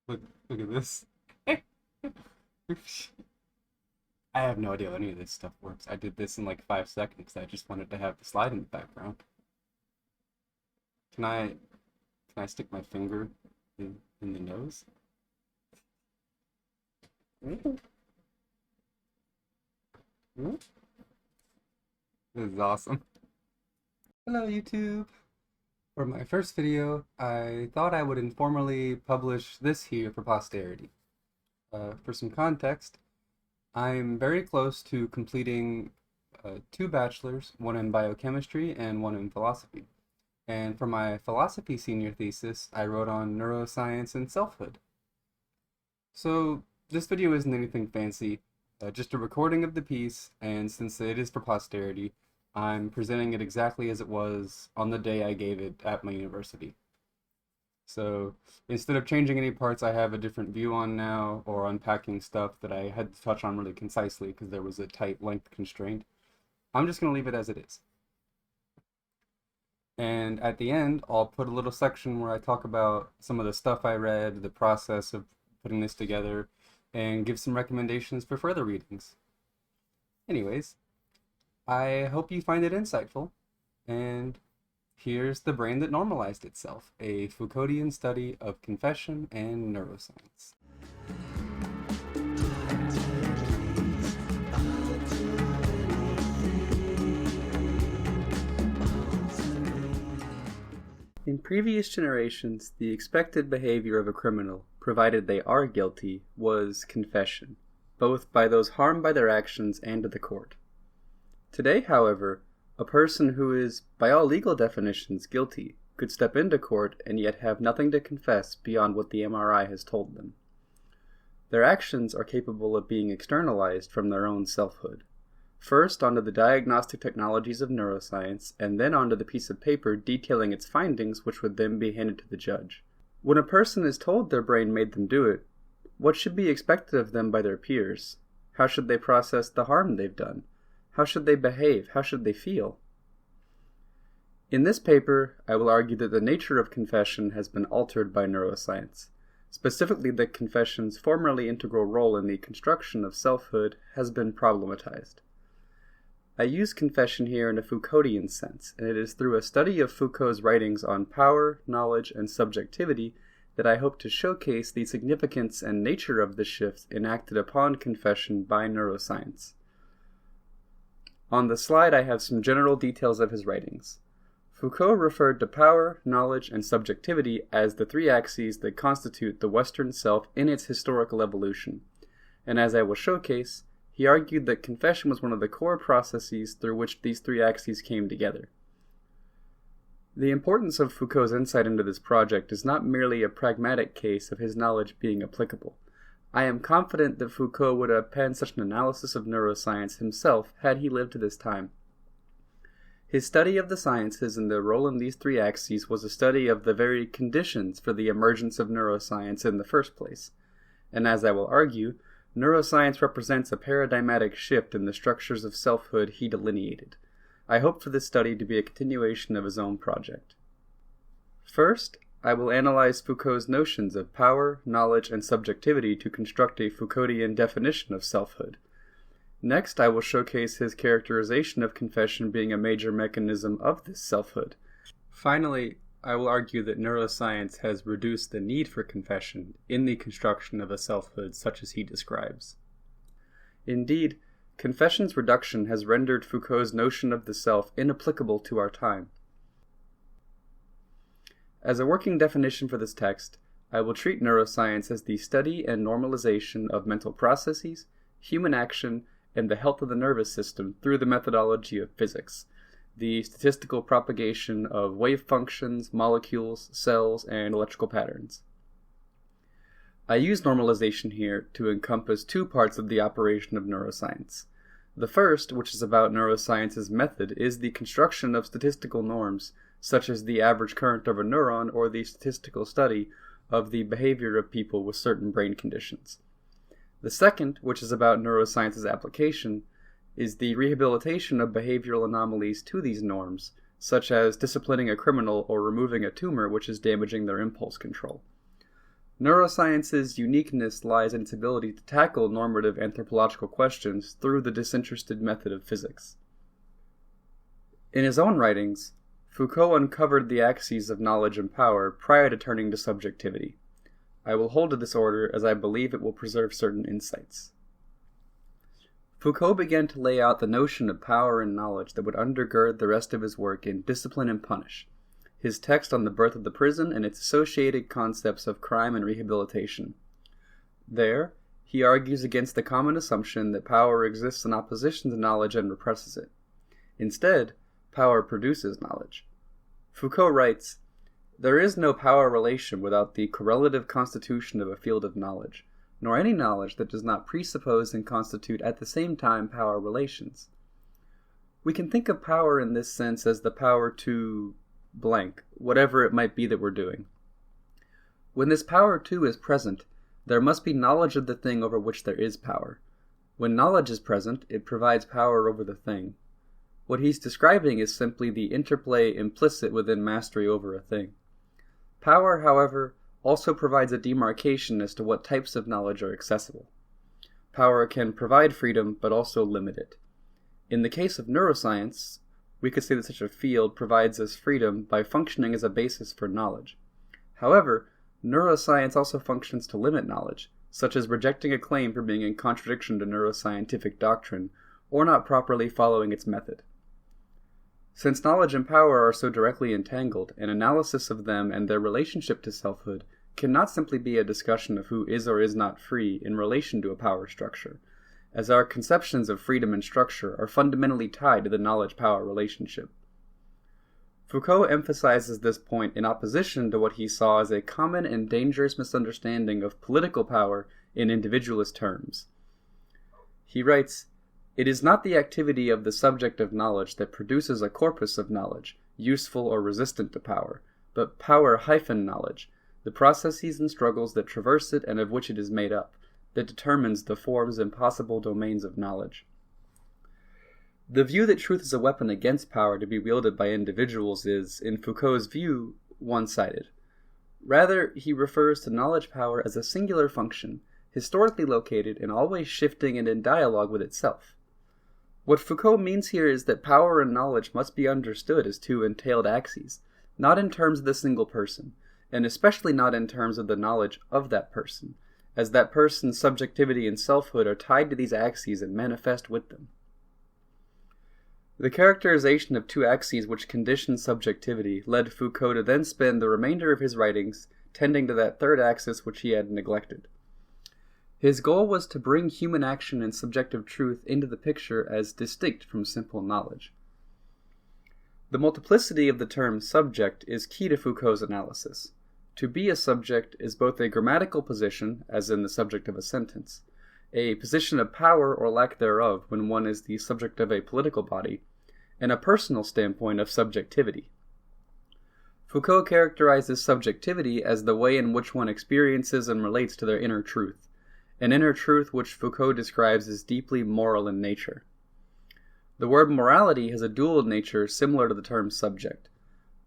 Look, look at this. I have no idea how any of this stuff works. I did this in like 5 seconds. I just wanted to have the slide in the background. Can I can I stick my finger in the nose? Mm. Mm. This is awesome. Hello YouTube. For my first video, I thought I would informally publish this here for posterity. For some context, I'm very close to completing 2 bachelors, one in biochemistry and one in philosophy. And for my philosophy senior thesis, I wrote on neuroscience and selfhood. So this video isn't anything fancy, just a recording of the piece, and since it is for posterity, I'm presenting it exactly as it was on the day I gave it at my university. So instead of changing any parts I have a different view on now, or unpacking stuff that I had to touch on really concisely because there was a tight length constraint, I'm just going to leave it as it is. And at the end, I'll put a little section where I talk about some of the stuff I read, the process of putting this together, and give some recommendations for further readings. Anyways, I hope you find it insightful, and here's The Brain That Normalized Itself, a Foucauldian study of confession and neuroscience. In previous generations, the expected behavior of a criminal, provided they are guilty, was confession, both by those harmed by their actions and to the court. Today, however, a person who is, by all legal definitions, guilty could step into court and yet have nothing to confess beyond what the MRI has told them. Their actions are capable of being externalized from their own selfhood. First onto the diagnostic technologies of neuroscience, and then onto the piece of paper detailing its findings, which would then be handed to the judge. When a person is told their brain made them do it, what should be expected of them by their peers? How should they process the harm they've done? How should they behave? How should they feel? In this paper, I will argue that the nature of confession has been altered by neuroscience. Specifically, that confession's formerly integral role in the construction of selfhood has been problematized. I use confession here in a Foucauldian sense, and it is through a study of Foucault's writings on power, knowledge, and subjectivity that I hope to showcase the significance and nature of the shift enacted upon confession by neuroscience. On the slide, I have some general details of his writings. Foucault referred to power, knowledge, and subjectivity as the 3 axes that constitute the Western self in its historical evolution, and as I will showcase, he argued that confession was one of the core processes through which these 3 axes came together. The importance of Foucault's insight into this project is not merely a pragmatic case of his knowledge being applicable. I am confident that Foucault would have penned such an analysis of neuroscience himself had he lived to this time. His study of the sciences and their role in these 3 axes was a study of the very conditions for the emergence of neuroscience in the first place, and as I will argue, neuroscience represents a paradigmatic shift in the structures of selfhood he delineated. I hope for this study to be a continuation of his own project. First, I will analyze Foucault's notions of power, knowledge, and subjectivity to construct a Foucauldian definition of selfhood. Next, I will showcase his characterization of confession being a major mechanism of this selfhood. Finally, I will argue that neuroscience has reduced the need for confession in the construction of a selfhood such as he describes. Indeed, confession's reduction has rendered Foucault's notion of the self inapplicable to our time. As a working definition for this text, I will treat neuroscience as the study and normalization of mental processes, human action, and the health of the nervous system through the methodology of physics, the statistical propagation of wave functions, molecules, cells, and electrical patterns. I use normalization here to encompass 2 parts of the operation of neuroscience. The first, which is about neuroscience's method, is the construction of statistical norms, such as the average current of a neuron or the statistical study of the behavior of people with certain brain conditions. The second, which is about neuroscience's application, is the rehabilitation of behavioral anomalies to these norms, such as disciplining a criminal or removing a tumor which is damaging their impulse control. Neuroscience's uniqueness lies in its ability to tackle normative anthropological questions through the disinterested method of physics. In his own writings, Foucault uncovered the axes of knowledge and power prior to turning to subjectivity. I will hold to this order as I believe it will preserve certain insights. Foucault began to lay out the notion of power and knowledge that would undergird the rest of his work in Discipline and Punish, his text on the birth of the prison and its associated concepts of crime and rehabilitation. There, he argues against the common assumption that power exists in opposition to knowledge and represses it. Instead, power produces knowledge. Foucault writes, "There is no power relation without the correlative constitution of a field of knowledge, nor any knowledge that does not presuppose and constitute at the same time power relations." We can think of power in this sense as the power to blank, whatever it might be that we're doing. When this power too is present, there must be knowledge of the thing over which there is power. When knowledge is present, it provides power over the thing. What he's describing is simply the interplay implicit within mastery over a thing. Power, however, also provides a demarcation as to what types of knowledge are accessible. Power can provide freedom, but also limit it. In the case of neuroscience, we could say that such a field provides us freedom by functioning as a basis for knowledge. However, neuroscience also functions to limit knowledge, such as rejecting a claim for being in contradiction to neuroscientific doctrine, or not properly following its method. Since knowledge and power are so directly entangled, an analysis of them and their relationship to selfhood cannot simply be a discussion of who is or is not free in relation to a power structure, as our conceptions of freedom and structure are fundamentally tied to the knowledge-power relationship. Foucault emphasizes this point in opposition to what he saw as a common and dangerous misunderstanding of political power in individualist terms. He writes, "It is not the activity of the subject of knowledge that produces a corpus of knowledge, useful or resistant to power, but power-knowledge, the processes and struggles that traverse it and of which it is made up, that determines the forms and possible domains of knowledge." The view that truth is a weapon against power to be wielded by individuals is, in Foucault's view, one-sided. Rather, he refers to knowledge power as a singular function, historically located and always shifting and in dialogue with itself. What Foucault means here is that power and knowledge must be understood as two entailed axes, not in terms of the single person, and especially not in terms of the knowledge of that person, as that person's subjectivity and selfhood are tied to these axes and manifest with them. The characterization of two axes which condition subjectivity led Foucault to then spend the remainder of his writings tending to that third axis which he had neglected. His goal was to bring human action and subjective truth into the picture as distinct from simple knowledge. The multiplicity of the term subject is key to Foucault's analysis. To be a subject is both a grammatical position, as in the subject of a sentence, a position of power or lack thereof when one is the subject of a political body, and a personal standpoint of subjectivity. Foucault characterizes subjectivity as the way in which one experiences and relates to their inner truth, an inner truth which Foucault describes as deeply moral in nature. The word morality has a dual nature similar to the term subject.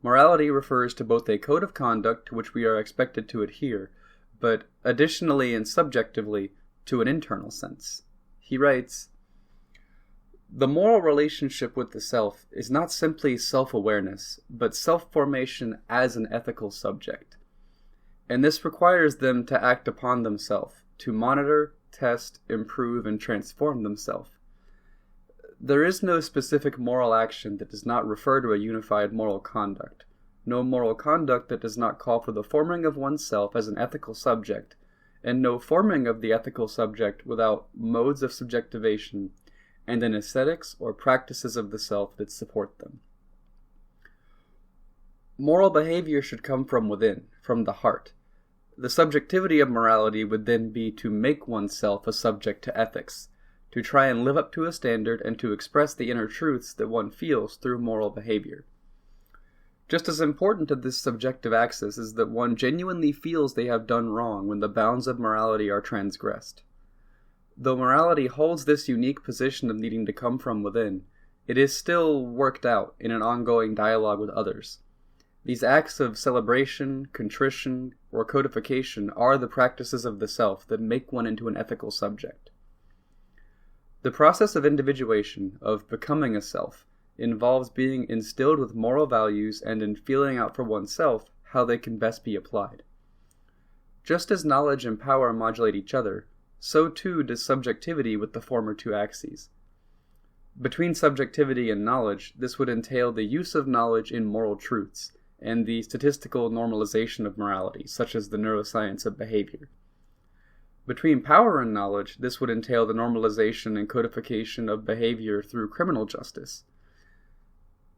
Morality refers to both a code of conduct to which we are expected to adhere, but additionally and subjectively to an internal sense. He writes, "The moral relationship with the self is not simply self-awareness, but self-formation as an ethical subject. And this requires them to act upon themselves, to monitor, test, improve, and transform themselves. There is no specific moral action that does not refer to a unified moral conduct, no moral conduct that does not call for the forming of oneself as an ethical subject, and no forming of the ethical subject without modes of subjectivation and an aesthetics or practices of the self that support them." Moral behavior should come from within, from the heart. The subjectivity of morality would then be to make oneself a subject to ethics, to try and live up to a standard and to express the inner truths that one feels through moral behavior. Just as important to this subjective axis is that one genuinely feels they have done wrong when the bounds of morality are transgressed. Though morality holds this unique position of needing to come from within, it is still worked out in an ongoing dialogue with others. These acts of celebration, contrition, or codification are the practices of the self that make one into an ethical subject. The process of individuation, of becoming a self, involves being instilled with moral values and in feeling out for oneself how they can best be applied. Just as knowledge and power modulate each other, so too does subjectivity with the former two axes. Between subjectivity and knowledge, this would entail the use of knowledge in moral truths, and the statistical normalization of morality, such as the neuroscience of behavior. Between power and knowledge, this would entail the normalization and codification of behavior through criminal justice.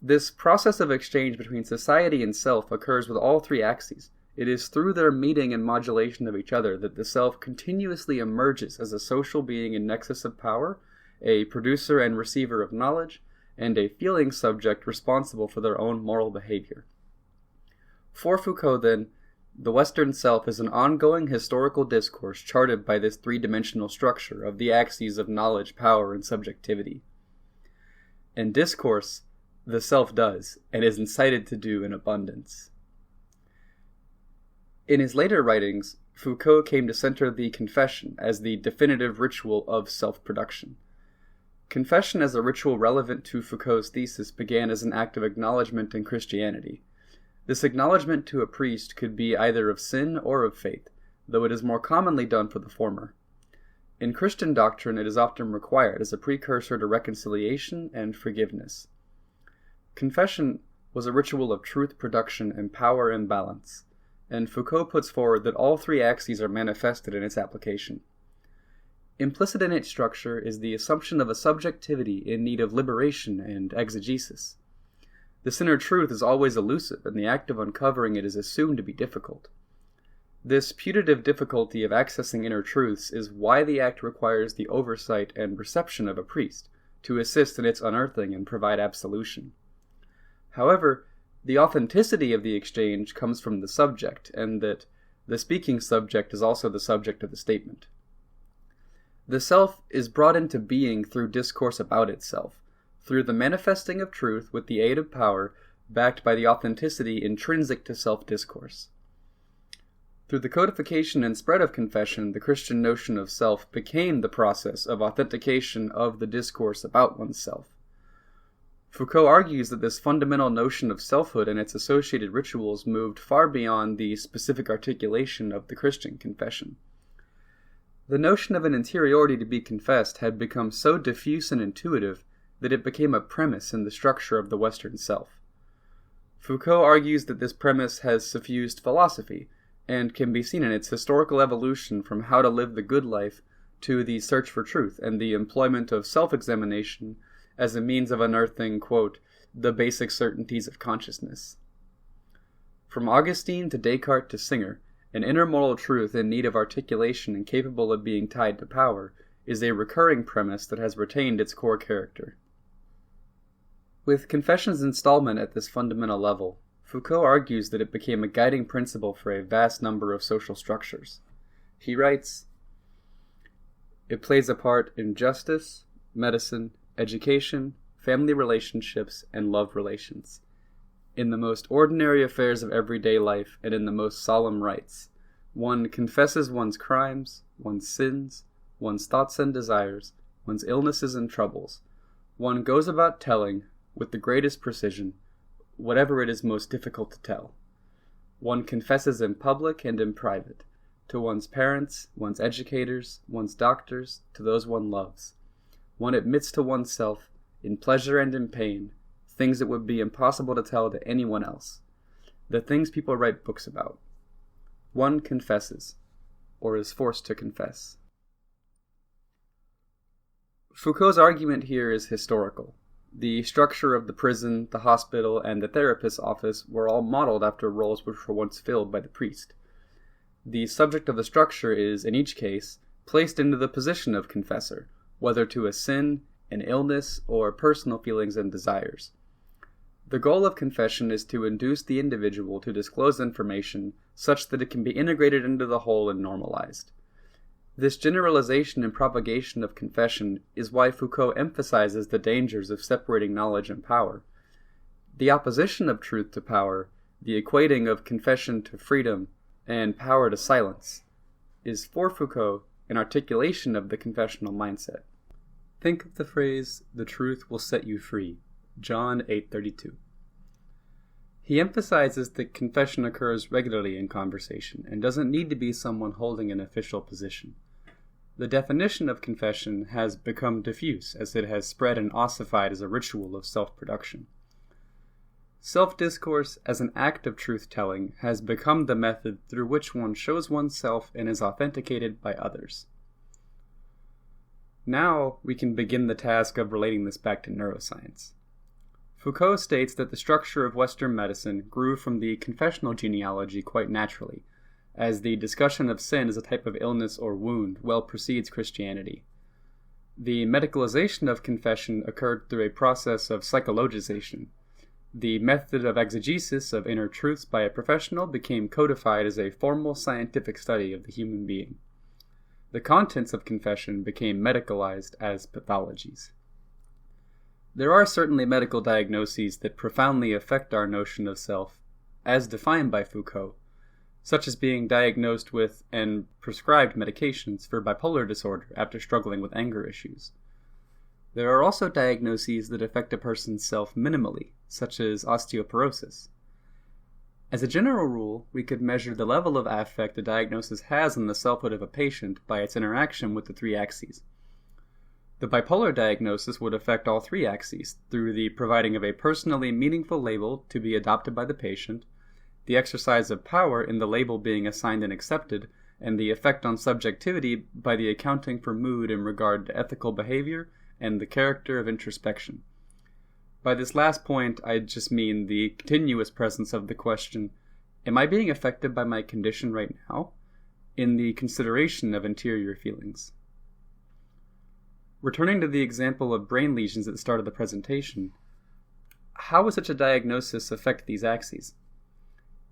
This process of exchange between society and self occurs with all three axes. It is through their meeting and modulation of each other that the self continuously emerges as a social being in nexus of power, a producer and receiver of knowledge, and a feeling subject responsible for their own moral behavior. For Foucault, then, the Western self is an ongoing historical discourse charted by this three-dimensional structure of the axes of knowledge, power, and subjectivity. And discourse, the self does, and is incited to do in abundance. In his later writings, Foucault came to center the confession as the definitive ritual of self-production. Confession as a ritual relevant to Foucault's thesis began as an act of acknowledgement in Christianity. This acknowledgement to a priest could be either of sin or of faith, though it is more commonly done for the former. In Christian doctrine, it is often required as a precursor to reconciliation and forgiveness. Confession was a ritual of truth production and power imbalance, and Foucault puts forward that all three axes are manifested in its application. Implicit in its structure is the assumption of a subjectivity in need of liberation and exegesis. This inner truth is always elusive, and the act of uncovering it is assumed to be difficult. This putative difficulty of accessing inner truths is why the act requires the oversight and reception of a priest to assist in its unearthing and provide absolution. However, the authenticity of the exchange comes from the subject, and that the speaking subject is also the subject of the statement. The self is brought into being through discourse about itself, through the manifesting of truth with the aid of power, backed by the authenticity intrinsic to self-discourse. Through the codification and spread of confession, the Christian notion of self became the process of authentication of the discourse about oneself. Foucault argues that this fundamental notion of selfhood and its associated rituals moved far beyond the specific articulation of the Christian confession. The notion of an interiority to be confessed had become so diffuse and intuitive that it became a premise in the structure of the Western self. Foucault argues that this premise has suffused philosophy, and can be seen in its historical evolution from how to live the good life to the search for truth and the employment of self-examination as a means of unearthing, quote, the basic certainties of consciousness. From Augustine to Descartes to Singer, an inner moral truth in need of articulation and capable of being tied to power is a recurring premise that has retained its core character. With confession's installment at this fundamental level, Foucault argues that it became a guiding principle for a vast number of social structures. He writes, "It plays a part in justice, medicine, education, family relationships, and love relations, in the most ordinary affairs of everyday life and in the most solemn rites. One confesses one's crimes, one's sins, one's thoughts and desires, one's illnesses and troubles. One goes about telling, with the greatest precision, whatever it is most difficult to tell. One confesses in public and in private, to one's parents, one's educators, one's doctors, to those one loves. One admits to oneself, in pleasure and in pain, things that would be impossible to tell to anyone else, the things people write books about. One confesses, or is forced to confess." Foucault's argument here is historical. The structure of the prison, the hospital, and the therapist's office were all modeled after roles which were once filled by the priest. The subject of the structure is, in each case, placed into the position of confessor, whether to a sin, an illness, or personal feelings and desires. The goal of confession is to induce the individual to disclose information such that it can be integrated into the whole and normalized. This generalization and propagation of confession is why Foucault emphasizes the dangers of separating knowledge and power. The opposition of truth to power, the equating of confession to freedom and power to silence, is for Foucault an articulation of the confessional mindset. Think of the phrase, "the truth will set you free," John 8:32. He emphasizes that confession occurs regularly in conversation and doesn't need to be someone holding an official position. The definition of confession has become diffuse as it has spread and ossified as a ritual of self-production. Self-discourse as an act of truth-telling has become the method through which one shows oneself and is authenticated by others. Now we can begin the task of relating this back to neuroscience. Foucault states that the structure of Western medicine grew from the confessional genealogy quite naturally, as the discussion of sin as a type of illness or wound well precedes Christianity. The medicalization of confession occurred through a process of psychologization. The method of exegesis of inner truths by a professional became codified as a formal scientific study of the human being. The contents of confession became medicalized as pathologies. There are certainly medical diagnoses that profoundly affect our notion of self, as defined by Foucault, such as being diagnosed with and prescribed medications for bipolar disorder after struggling with anger issues. There are also diagnoses that affect a person's self minimally, such as osteoporosis. As a general rule, we could measure the level of affect a diagnosis has on the selfhood of a patient by its interaction with the three axes. The bipolar diagnosis would affect all three axes through the providing of a personally meaningful label to be adopted by the patient, the exercise of power in the label being assigned and accepted, and the effect on subjectivity by the accounting for mood in regard to ethical behavior and the character of introspection. By this last point, I just mean the continuous presence of the question, am I being affected by my condition right now? In the consideration of interior feelings. Returning to the example of brain lesions at the start of the presentation, how would such a diagnosis affect these axes?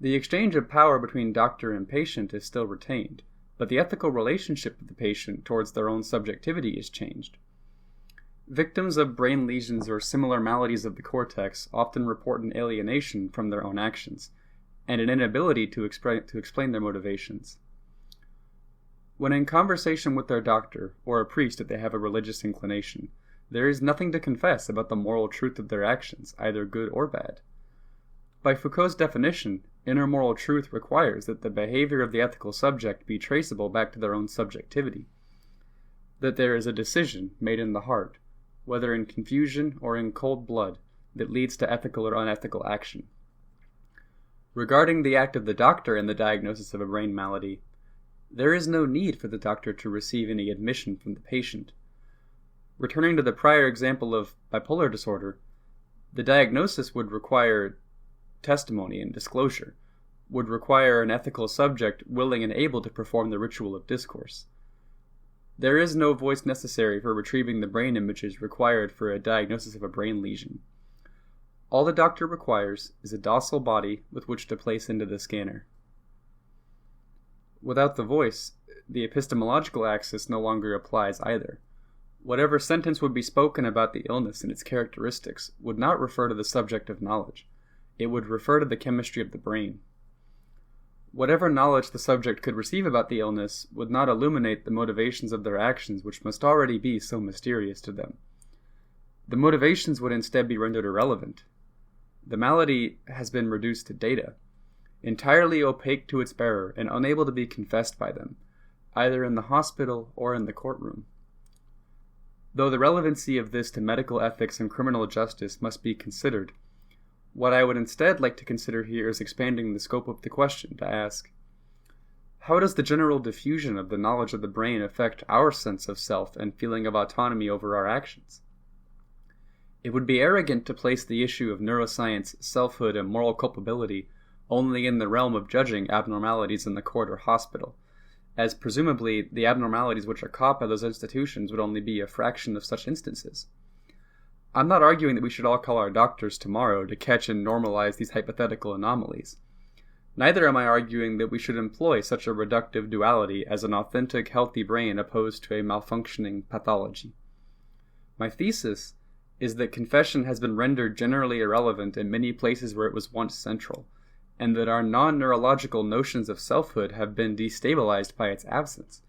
The exchange of power between doctor and patient is still retained, but the ethical relationship of the patient towards their own subjectivity is changed. Victims of brain lesions or similar maladies of the cortex often report an alienation from their own actions, and an inability to explain their motivations. When in conversation with their doctor, or a priest if they have a religious inclination, there is nothing to confess about the moral truth of their actions, either good or bad. By Foucault's definition, inner moral truth requires that the behavior of the ethical subject be traceable back to their own subjectivity, that there is a decision made in the heart, whether in confusion or in cold blood, that leads to ethical or unethical action. Regarding the act of the doctor in the diagnosis of a brain malady, there is no need for the doctor to receive any admission from the patient. Returning to the prior example of bipolar disorder, the diagnosis would require testimony and disclosure, would require an ethical subject willing and able to perform the ritual of discourse. There is no voice necessary for retrieving the brain images required for a diagnosis of a brain lesion. All the doctor requires is a docile body with which to place into the scanner. Without the voice, the epistemological axis no longer applies either. Whatever sentence would be spoken about the illness and its characteristics would not refer to the subject of knowledge. It would refer to the chemistry of the brain. Whatever knowledge the subject could receive about the illness would not illuminate the motivations of their actions, which must already be so mysterious to them. The motivations would instead be rendered irrelevant. The malady has been reduced to data, entirely opaque to its bearer and unable to be confessed by them, either in the hospital or in the courtroom. Though the relevancy of this to medical ethics and criminal justice must be considered, what I would instead like to consider here is expanding the scope of the question to ask, how does the general diffusion of the knowledge of the brain affect our sense of self and feeling of autonomy over our actions? It would be arrogant to place the issue of neuroscience, selfhood, and moral culpability only in the realm of judging abnormalities in the court or hospital, as presumably the abnormalities which are caught by those institutions would only be a fraction of such instances. I'm not arguing that we should all call our doctors tomorrow to catch and normalize these hypothetical anomalies. Neither am I arguing that we should employ such a reductive duality as an authentic, healthy brain opposed to a malfunctioning pathology. My thesis is that confession has been rendered generally irrelevant in many places where it was once central, and that our non-neurological notions of selfhood have been destabilized by its absence,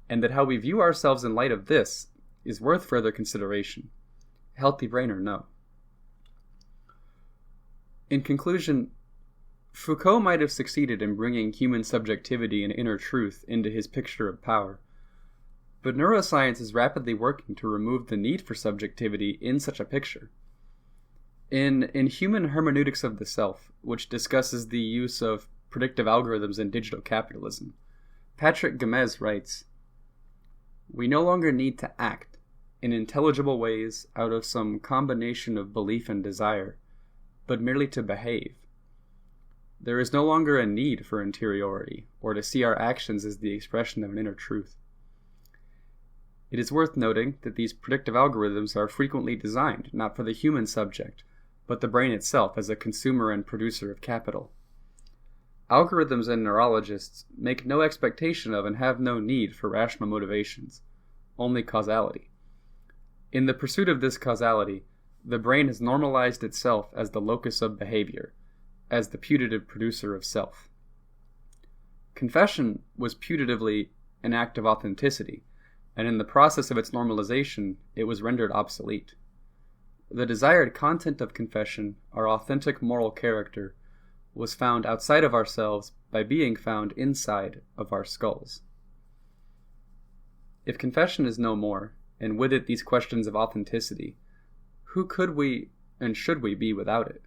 and that how we view ourselves in light of this is worth further consideration, healthy brain or no. In conclusion, Foucault might have succeeded in bringing human subjectivity and inner truth into his picture of power, but neuroscience is rapidly working to remove the need for subjectivity in such a picture. In Human Hermeneutics of the Self, which discusses the use of predictive algorithms in digital capitalism, Patrick Gomez writes, "We no longer need to act in intelligible ways out of some combination of belief and desire, but merely to behave. There is no longer a need for interiority, or to see our actions as the expression of an inner truth." It is worth noting that these predictive algorithms are frequently designed not for the human subject, but the brain itself as a consumer and producer of capital. Algorithms and neurologists make no expectation of and have no need for rational motivations, only causality. In the pursuit of this causality, the brain has normalized itself as the locus of behavior, as the putative producer of self. Confession was putatively an act of authenticity, and in the process of its normalization, it was rendered obsolete. The desired content of confession, our authentic moral character, was found outside of ourselves by being found inside of our skulls. If confession is no more, and with it these questions of authenticity, who could we and should we be without it?